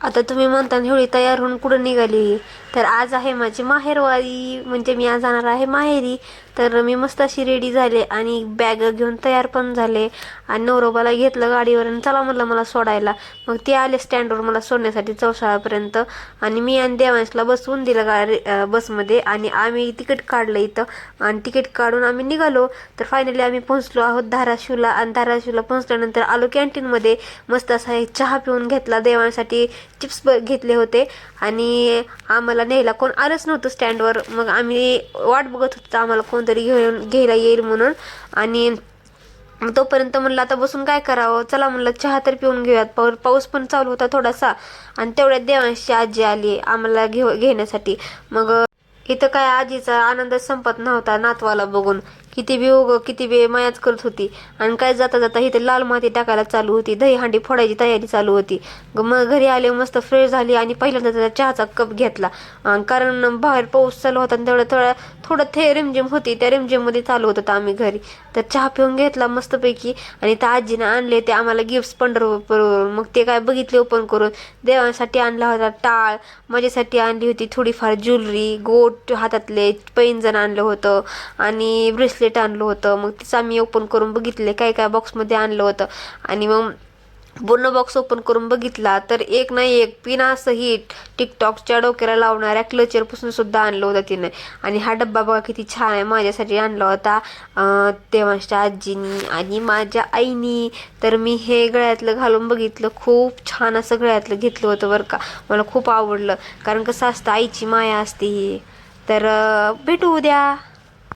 आता तुम्ही म्हणता एवढी तयार होऊन कुठं निघाली, तर आज आहे माझी माहेरवारी, म्हणजे मी आज जाणार आहे माहेरी. तर मी मस्त अशी रेडी झाले आणि बॅग घेऊन तयार पण झाले आणि नवरोबाला घेतलं गाडीवर आणि चला म्हणलं मला सोडायला. मग ते आले स्टँडवर मला सोडण्यासाठी चौसाळापर्यंत आणि मी आणि देवांशला बसवून दिलं बसमध्ये आणि आम्ही तिकीट काढलं इथं आणि तिकीट काढून आम्ही निघालो. तर फायनली आम्ही पोहोचलो आहोत धाराशिवला आणि धाराशिवला पोहोचल्यानंतर आलो कॅन्टीनमध्ये. मस्त असा एक चहा पिऊन घेतला, देवांसाठी चिप्स घेतले होते आणि आम्हाला न्यायला कोण आलंच नव्हतं स्टँडवर. मग आम्ही वाट बघत होतो आम्हाला कोणतरी घ्यायला येईल म्हणून. आणि तोपर्यंत म्हणलं आता बसून काय करावं, चला म्हणलं चहा तर पिऊन घेऊयात. पाऊस पण चालू होता थोडासा आणि तेवढ्यात देवांशी आजी आली आम्हाला घेण्यासाठी. मग इथं काय आजीचा आनंद संपत नव्हता नातवाला बघून. किती बी मायाच करत होती आणि काय जाता जाता इथे लाल माती टाकायला चालू होती, दही हांडी फोडायची तयारी चालू होती. मग घरी आले मस्त फ्रेश झाली आणि पहिल्यांदा त्याचा चहाचा कप घेतला कारण बाहेर पाऊस चालू होता आणि थोडं रिमझिम होती, त्या रिमझिममध्ये चालू होतं आम्ही घरी. तर चहा पिऊन घेतला मस्तपैकी आणि त्या आजीनं आणले ते आम्हाला गिफ्ट्स पंढरपूरवरून. मग ते काय बघितले ओपन करून. देवांसाठी आणला होता टाळ, माझ्यासाठी आणली होती थोडीफार ज्वेलरी, गोट हातातले पैंजण आणलं होतं आणि ब्रेसलेट आणलं होतं. मग तिचं आम्ही ओपन करून बघितले काय काय बॉक्समध्ये आणलं होतं आणि मग पूर्ण बॉक्स ओपन करून बघितला तर एक नाही एक पिनासहित टिकटॉकच्या डोक्याला लावणाऱ्या क्लचरपासून सुद्धा आणलं होतं तिने. आणि हा डब्बा बघा किती छान आहे, माझ्यासाठी आणला होता तेव्हाच्या आजीनी आणि माझ्या आईनी. तर मी हे गळ्यातलं घालून बघितलं, खूप छान असं गळ्यातलं घेतलं होतं बरं का. मला खूप आवडलं कारण कसं असतं आईची माया असते ही. तर भेटू उद्या.